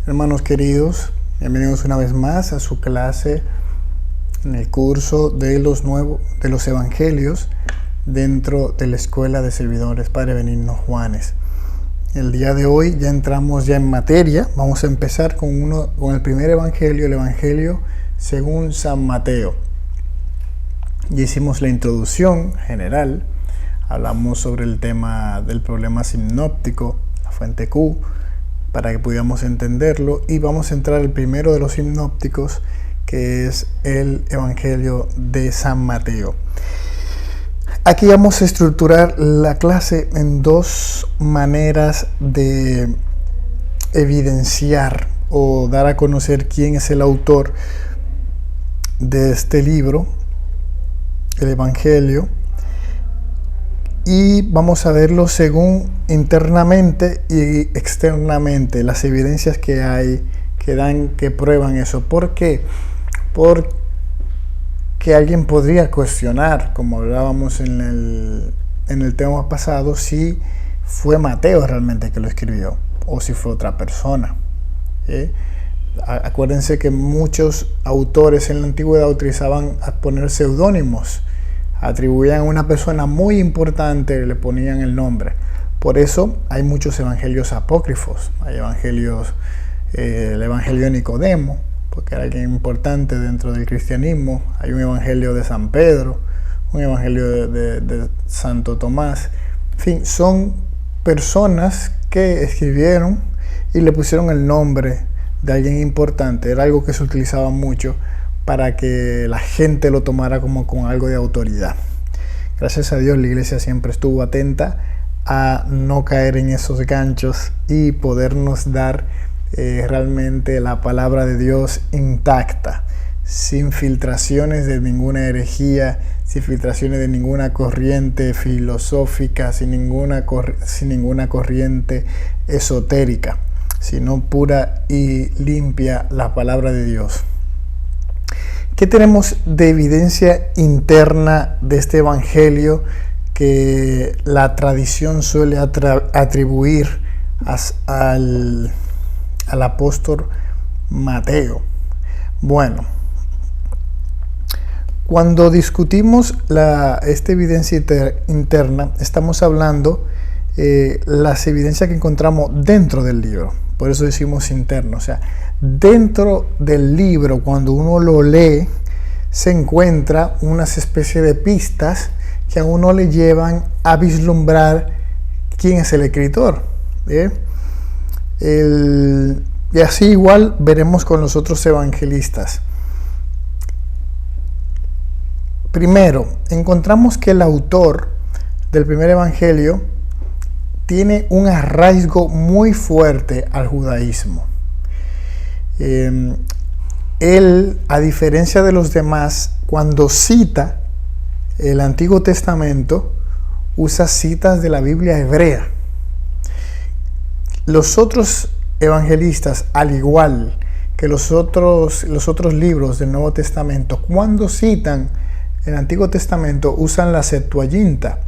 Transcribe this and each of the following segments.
Hermanos queridos, bienvenidos una vez más a su clase en el curso de los Evangelios dentro de la Escuela de Servidores Padre Benigno Juanes. El día de hoy ya entramos en materia. Vamos a empezar con el primer Evangelio, el Evangelio según San Mateo. Ya hicimos la introducción general, hablamos sobre el tema del problema sinóptico, la fuente Q, para que pudiéramos entenderlo, y vamos a entrar al primero de los sinópticos, que es el Evangelio de San Mateo. Aquí vamos a estructurar la clase en dos maneras de evidenciar o dar a conocer quién es el autor de este libro, el Evangelio, y vamos a verlo según internamente y externamente, las evidencias que hay que prueban eso. ¿Por qué? Porque alguien podría cuestionar, como hablábamos en el tema pasado, si fue Mateo realmente que lo escribió o si fue otra persona. Acuérdense que muchos autores en la antigüedad utilizaban a poner seudónimos, atribuían a una persona muy importante, le ponían el nombre. Por eso hay muchos evangelios apócrifos. Hay evangelios, el evangelio de Nicodemo, porque era alguien importante dentro del cristianismo. Hay un evangelio de San Pedro, un evangelio de Santo Tomás. En fin, son personas que escribieron y le pusieron el nombre de alguien importante. Era algo que se utilizaba mucho para que la gente lo tomara como con algo de autoridad. Gracias a Dios la iglesia siempre estuvo atenta a no caer en esos ganchos y podernos dar realmente la palabra de Dios intacta, sin filtraciones de ninguna herejía, sin filtraciones de ninguna corriente filosófica, sin ninguna corriente esotérica, sino pura y limpia la palabra de Dios. ¿Qué tenemos de evidencia interna de este evangelio que la tradición suele atribuir al apóstol Mateo? Bueno, cuando discutimos esta evidencia interna, estamos hablando las evidencias que encontramos dentro del libro. Por eso decimos interno, o sea, dentro del libro, cuando uno lo lee, se encuentra unas especies de pistas que a uno le llevan a vislumbrar quién es el escritor. Y así igual veremos con los otros evangelistas. Primero, encontramos que el autor del primer evangelio tiene un arraigo muy fuerte al judaísmo. Él, a diferencia de los demás, cuando cita el Antiguo Testamento, usa citas de la Biblia hebrea. Los otros evangelistas, al igual que los otros libros del Nuevo Testamento, cuando citan el Antiguo Testamento, usan la Septuaginta,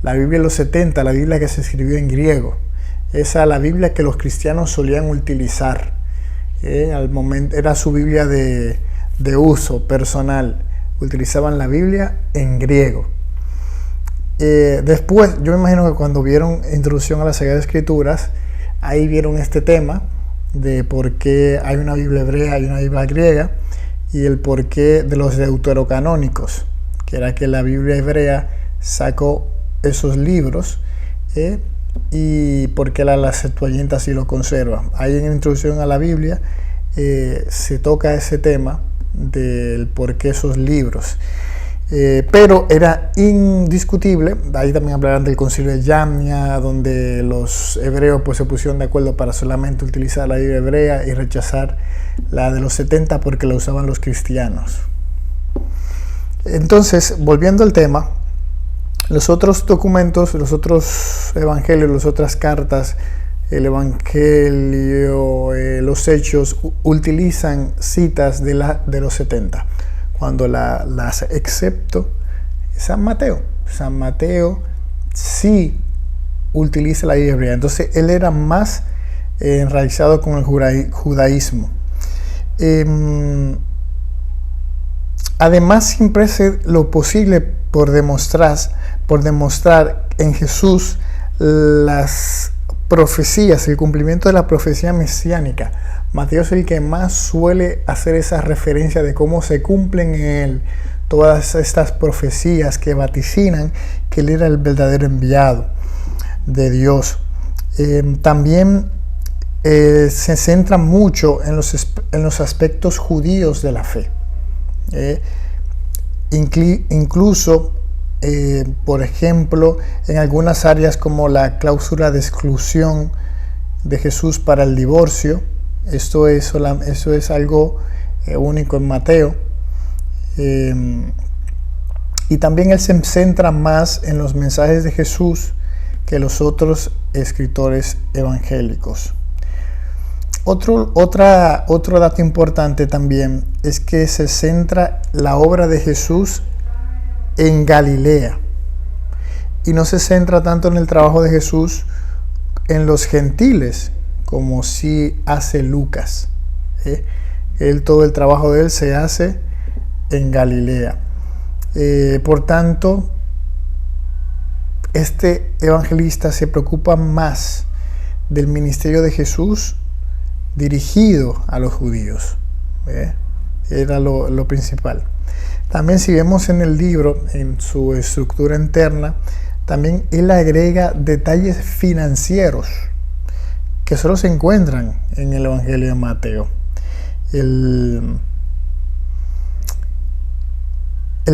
la Biblia de los 70, la Biblia que se escribió en griego. Esa es la Biblia que los cristianos solían utilizar. Al momento era su Biblia de uso personal. Utilizaban la Biblia en griego. Después, yo me imagino que cuando vieron Introducción a las Sagradas Escrituras, ahí vieron este tema de por qué hay una Biblia hebrea y una Biblia griega, y el porqué de los deuterocanónicos, que era que la Biblia hebrea sacó esos libros, y porque la Septuaginta sí lo conserva. Ahí en Introducción a la Biblia se toca ese tema del por qué esos libros, pero era indiscutible. Ahí también hablarán del concilio de Yamnia, donde los hebreos pues se pusieron de acuerdo para solamente utilizar la Biblia hebrea y rechazar la de los 70 porque la usaban los cristianos. Entonces, volviendo al tema, los otros documentos, los otros evangelios, las otras cartas, el evangelio, los hechos, utilizan citas de los 70. Cuando las excepto San Mateo. San Mateo sí utiliza la Biblia hebrea. Entonces él era más enraizado con el judaísmo. Además, siempre hace lo posible por demostrar en Jesús las profecías, el cumplimiento de la profecía mesiánica. Mateo es el que más suele hacer esa referencia de cómo se cumplen en él todas estas profecías que vaticinan que él era el verdadero enviado de Dios. También se centra mucho en los aspectos judíos de la fe. Incluso, por ejemplo, en algunas áreas como la cláusula de exclusión de Jesús para el divorcio. Eso es algo único en Mateo. Y también él se centra más en los mensajes de Jesús que los otros escritores evangélicos. Otro dato importante también es que se centra la obra de Jesús en Galilea y no se centra tanto en el trabajo de Jesús en los gentiles como sí hace Lucas. Todo el trabajo de él se hace en Galilea. Por tanto, este evangelista se preocupa más del ministerio de Jesús dirigido a los judíos. Era lo principal. También, si vemos en el libro, en su estructura interna, también él agrega detalles financieros que solo se encuentran en el Evangelio de Mateo. Él,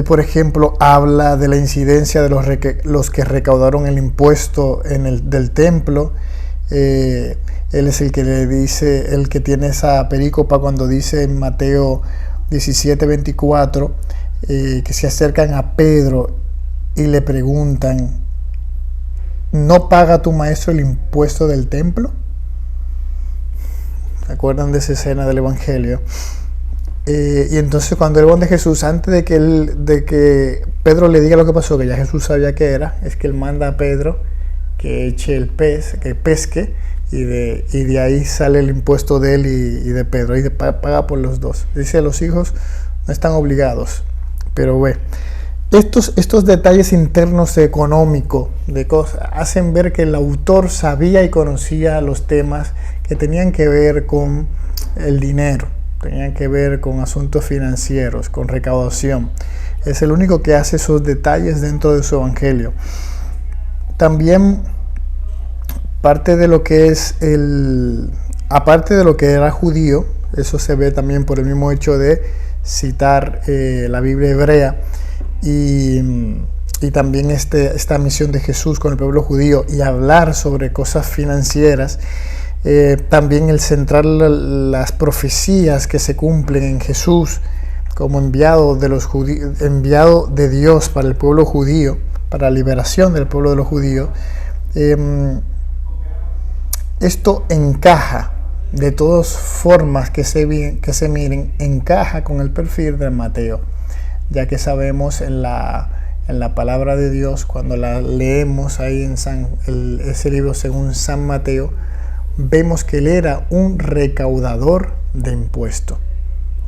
por ejemplo, habla de la incidencia de los que recaudaron el impuesto del templo. Él es el que le dice, el que tiene esa perícopa cuando dice en Mateo 17:24 que se acercan a Pedro y le preguntan: ¿no paga tu maestro el impuesto del templo? ¿Se acuerdan de esa escena del Evangelio? Y entonces, cuando él va de Jesús, antes de que Pedro le diga lo que pasó, que ya Jesús sabía que era, es que él manda a Pedro que eche el pez, que pesque, y de ahí sale el impuesto de él y de Pedro, y paga por los dos. Dice: los hijos no están obligados. Pero estos detalles internos económicos de cosas hacen ver que el autor sabía y conocía los temas que tenían que ver con el dinero, tenían que ver con asuntos financieros, con recaudación. Es el único que hace esos detalles dentro de su evangelio. También parte de lo que es aparte de lo que era judío, eso se ve también por el mismo hecho de citar la Biblia hebrea y también esta misión de Jesús con el pueblo judío y hablar sobre cosas financieras. También el centrar las profecías que se cumplen en Jesús como enviado de Dios para el pueblo judío, para la liberación del pueblo de los judíos. Esto encaja, de todas formas que se miren, encaja con el perfil de Mateo, ya que sabemos en la palabra de Dios, cuando la leemos ahí en ese libro según San Mateo, vemos que él era un recaudador de impuestos.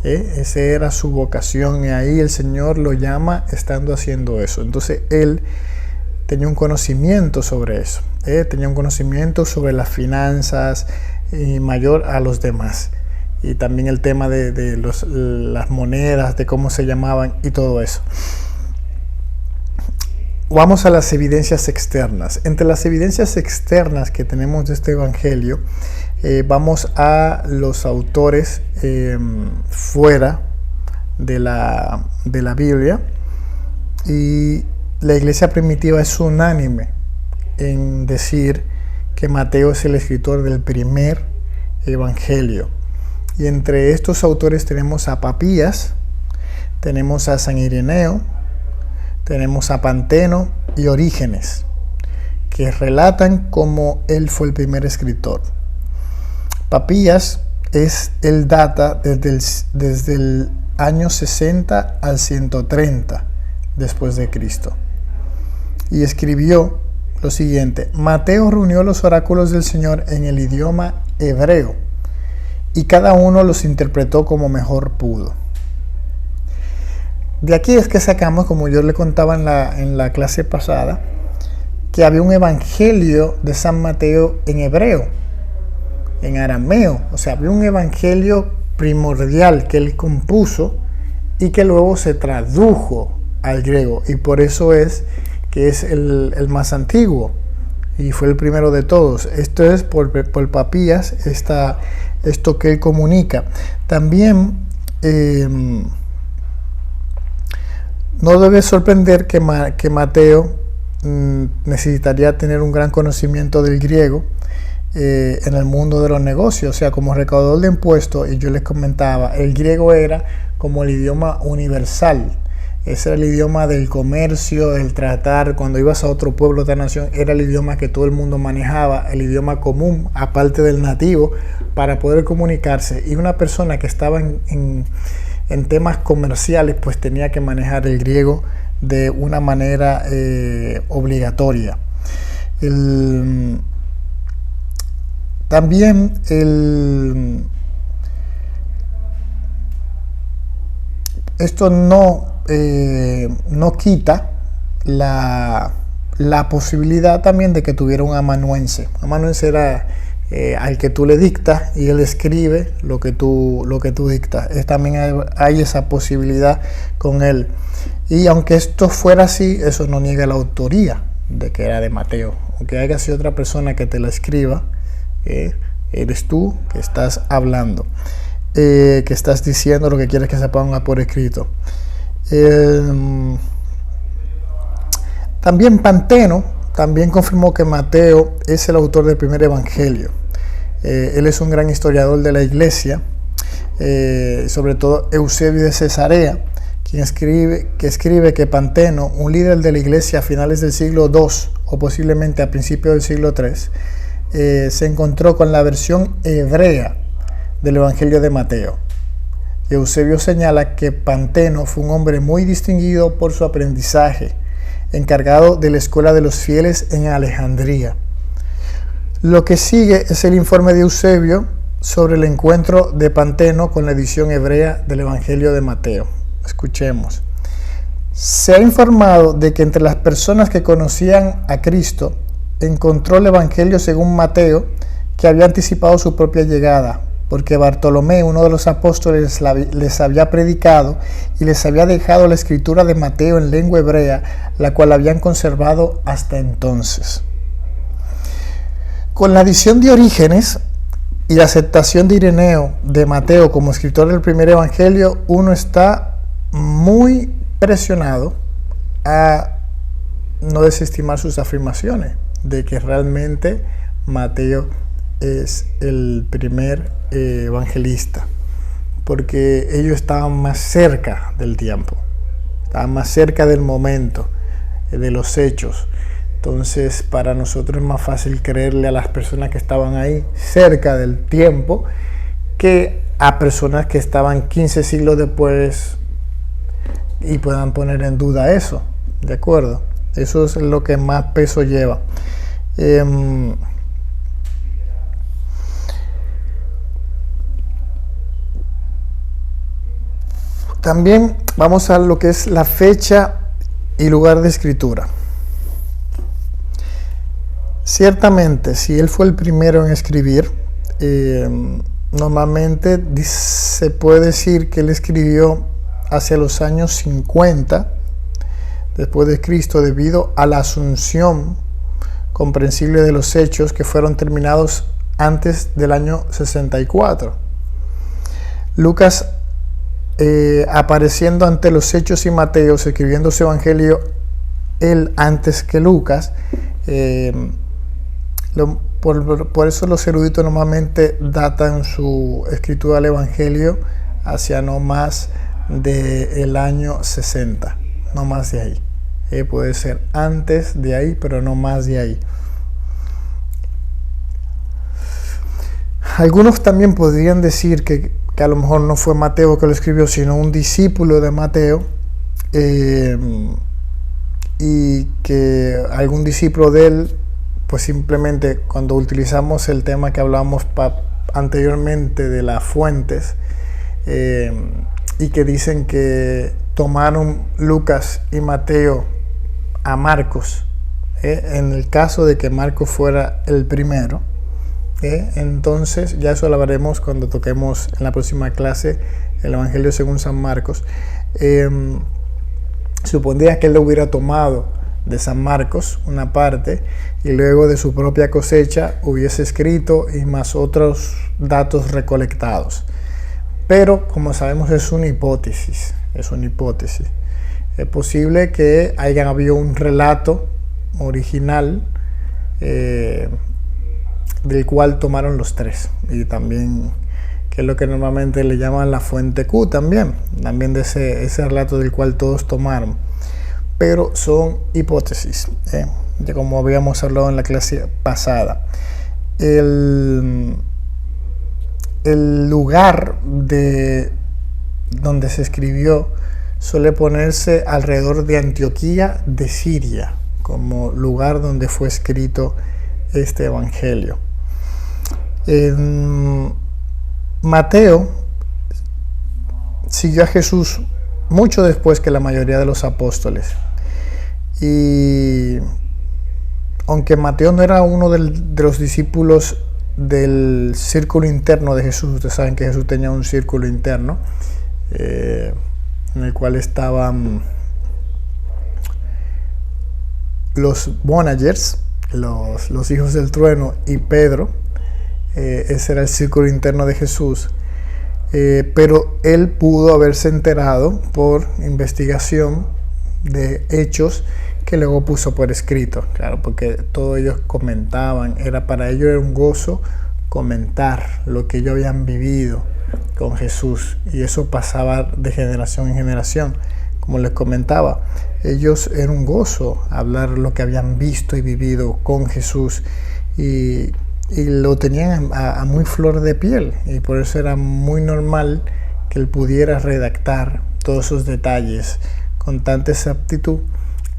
Esa era su vocación, y ahí el Señor lo llama estando haciendo eso. Entonces él tenía un conocimiento sobre eso, tenía un conocimiento sobre las finanzas y mayor a los demás, y también el tema de las monedas, de cómo se llamaban y todo eso. Vamos a las evidencias externas. Entre las evidencias externas que tenemos de este evangelio, vamos a los autores fuera de la Biblia, y la iglesia primitiva es unánime en decir que Mateo es el escritor del primer evangelio. Y entre estos autores tenemos a Papías, tenemos a San Ireneo, tenemos a Panteno y Orígenes, que relatan cómo él fue el primer escritor. Papías él data desde el año 60 al 130 después de Cristo, y escribió lo siguiente: Mateo reunió los oráculos del Señor en el idioma hebreo, y cada uno los interpretó como mejor pudo. De aquí es que sacamos, como yo le contaba en la clase pasada, que había un evangelio de San Mateo en hebreo, en arameo. O sea, había un evangelio primordial que él compuso y que luego se tradujo al griego, y por eso es que es el más antiguo y fue el primero de todos. Esto es por Papías, esto que él comunica. También no debe sorprender que Mateo necesitaría tener un gran conocimiento del griego en el mundo de los negocios. O sea, como recaudador de impuestos, y yo les comentaba, el griego era como el idioma universal. Ese era el idioma del comercio, del tratar. Cuando ibas a otro pueblo, otra nación, era el idioma que todo el mundo manejaba, el idioma común, aparte del nativo, para poder comunicarse. Y una persona que estaba en temas comerciales, pues tenía que manejar el griego de una manera obligatoria. También esto no quita la posibilidad también de que tuviera un amanuense. Amanuense era al que tú le dictas y él escribe lo que tú dictas. También hay esa posibilidad con él. Y aunque esto fuera así, eso no niega la autoría de que era de Mateo. Aunque haya sido otra persona que te la escriba, eres tú que estás hablando, que estás diciendo lo que quieres que se ponga por escrito. También Panteno también confirmó que Mateo es el autor del primer evangelio. Él es un gran historiador de la iglesia, sobre todo Eusebio de Cesarea, quien escribe que Panteno, un líder de la iglesia a finales del siglo II o posiblemente a principios del siglo III, se encontró con la versión hebrea del evangelio de Mateo. Eusebio señala que Panteno fue un hombre muy distinguido por su aprendizaje, encargado de la escuela de los fieles en Alejandría. Lo que sigue es el informe de Eusebio sobre el encuentro de Panteno con la edición hebrea del evangelio de Mateo. Escuchemos. Se ha informado de que entre las personas que conocían a Cristo encontró el evangelio según Mateo, que había anticipado su propia llegada, porque Bartolomé, uno de los apóstoles, les había predicado y les había dejado la escritura de Mateo en lengua hebrea, la cual habían conservado hasta entonces. Con la adición de Orígenes y la aceptación de Ireneo de Mateo como escritor del primer evangelio, uno está muy presionado a no desestimar sus afirmaciones de que realmente Mateo es el primer evangelista, porque ellos estaban más cerca del tiempo, estaban más cerca del momento, de los hechos. Entonces, para nosotros es más fácil creerle a las personas que estaban ahí cerca del tiempo que a personas que estaban 15 siglos después y puedan poner en duda eso. ¿De acuerdo? Eso es lo que más peso lleva. También vamos a lo que es la fecha y lugar de escritura. Ciertamente, si él fue el primero en escribir, normalmente se puede decir que él escribió hacia los años 50 después de Cristo, debido a la asunción comprensible de los hechos que fueron terminados antes del año 64. Lucas, apareciendo ante los Hechos y Mateo, escribiendo su evangelio él antes que Lucas, por eso los eruditos normalmente datan su escritura del evangelio hacia no más del año 60, no más de ahí. Puede ser antes de ahí, pero no más de ahí. Algunos también podrían decir que a lo mejor no fue Mateo que lo escribió, sino un discípulo de Mateo, y que algún discípulo de él, pues simplemente cuando utilizamos el tema que hablamos anteriormente de las fuentes, y que dicen que tomaron Lucas y Mateo a Marcos, en el caso de que Marcos fuera el primero. Entonces ya eso lo hablaremos cuando toquemos en la próxima clase el Evangelio según San Marcos. Supondría que él lo hubiera tomado de San Marcos una parte y luego de su propia cosecha hubiese escrito y más otros datos recolectados. Pero como sabemos es una hipótesis. Es posible que haya habido un relato original del cual tomaron los tres, y también que es lo que normalmente le llaman la fuente Q, también de ese relato del cual todos tomaron, pero son hipótesis, ya como habíamos hablado en la clase pasada. El lugar de donde se escribió suele ponerse alrededor de Antioquía de Siria como lugar donde fue escrito este evangelio. Mateo siguió a Jesús mucho después que la mayoría de los apóstoles, y aunque Mateo no era uno de los discípulos del círculo interno de Jesús, ustedes saben que Jesús tenía un círculo interno en el cual estaban los Boanagers, los hijos del trueno, y Pedro. Ese era el círculo interno de Jesús, pero él pudo haberse enterado por investigación de hechos que luego puso por escrito, claro, porque todos ellos comentaban, para ellos era un gozo comentar lo que ellos habían vivido con Jesús, y eso pasaba de generación en generación. Como les comentaba, ellos era un gozo hablar lo que habían visto y vivido con Jesús, y lo tenían a muy flor de piel, y por eso era muy normal que él pudiera redactar todos esos detalles con tanta exactitud,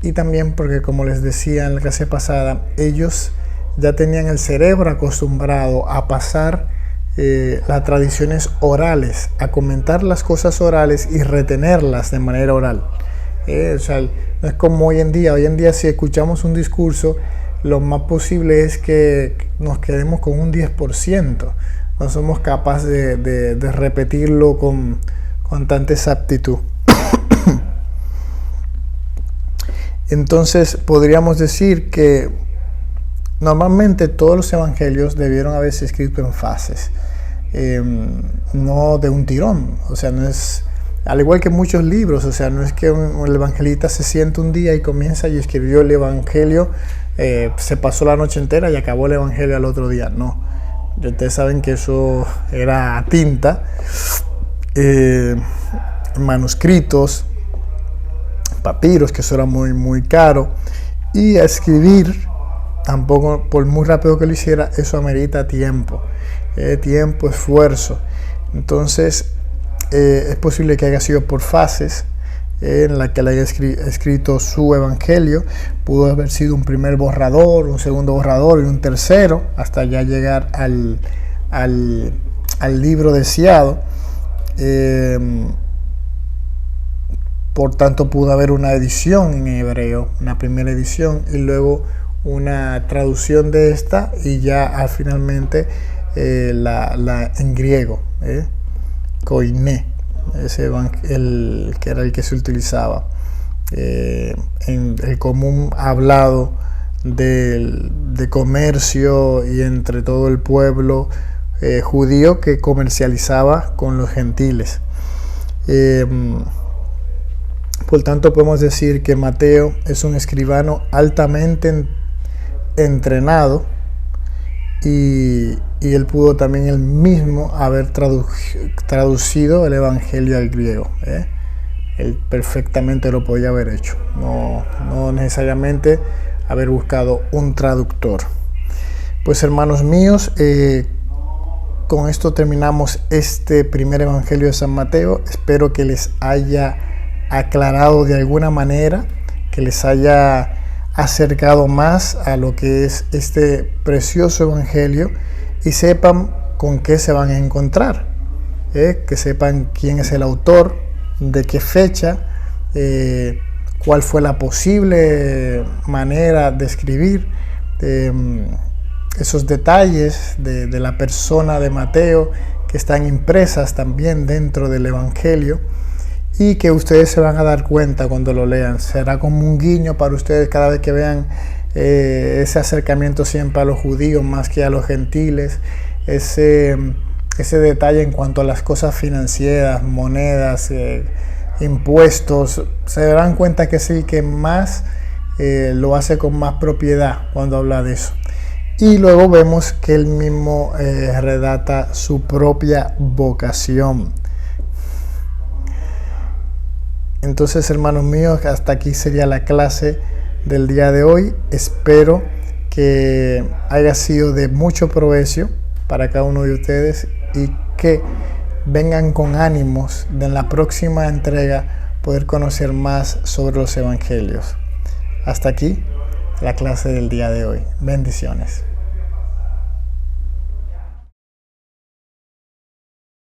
y también porque, como les decía en la clase pasada, ellos ya tenían el cerebro acostumbrado a pasar las tradiciones orales, a comentar las cosas orales y retenerlas de manera oral. O sea, no es como hoy en día si escuchamos un discurso, lo más posible es que nos quedemos con un 10%. No somos capaces de repetirlo con tanta exactitud. Entonces podríamos decir que normalmente todos los evangelios debieron haberse escrito en fases, no de un tirón. O sea, no es, al igual que muchos libros, o sea, no es que el evangelista se siente un día y comienza y escribió el evangelio, se pasó la noche entera y acabó el evangelio al otro día. No, ustedes saben que eso era a tinta, manuscritos, papiros, que eso era muy muy caro, y a escribir tampoco, por muy rápido que lo hiciera, eso amerita tiempo, esfuerzo. Entonces es posible que haya sido por fases, en la que le haya escrito su evangelio. Pudo haber sido un primer borrador, un segundo borrador y un tercero, hasta ya llegar al libro deseado. Por tanto, pudo haber una edición en hebreo, una primera edición, y luego una traducción de esta, y ya finalmente la en griego, koiné, que era el que se utilizaba en el común hablado de comercio y entre todo el pueblo judío que comercializaba con los gentiles. Por tanto, podemos decir que Mateo es un escribano altamente entrenado, y él pudo también él mismo haber traducido el evangelio al griego. Él perfectamente lo podía haber hecho, no necesariamente haber buscado un traductor. Pues, hermanos míos, con esto terminamos este primer evangelio de San Mateo. Espero que les haya aclarado de alguna manera, que les haya acercado más a lo que es este precioso evangelio, y sepan con qué se van a encontrar, que sepan quién es el autor, de qué fecha, cuál fue la posible manera de escribir, esos detalles de la persona de Mateo que están impresas también dentro del Evangelio, y que ustedes se van a dar cuenta cuando lo lean. Será como un guiño para ustedes cada vez que vean ese acercamiento siempre a los judíos más que a los gentiles, ese detalle en cuanto a las cosas financieras, monedas, impuestos. Se darán cuenta que sí, que más lo hace con más propiedad cuando habla de eso. Y luego vemos que él mismo redacta su propia vocación. Entonces, hermanos míos, hasta aquí sería la clase del día de hoy. Espero que haya sido de mucho provecho para cada uno de ustedes y que vengan con ánimos de en la próxima entrega poder conocer más sobre los evangelios. Hasta aquí la clase del día de hoy. Bendiciones.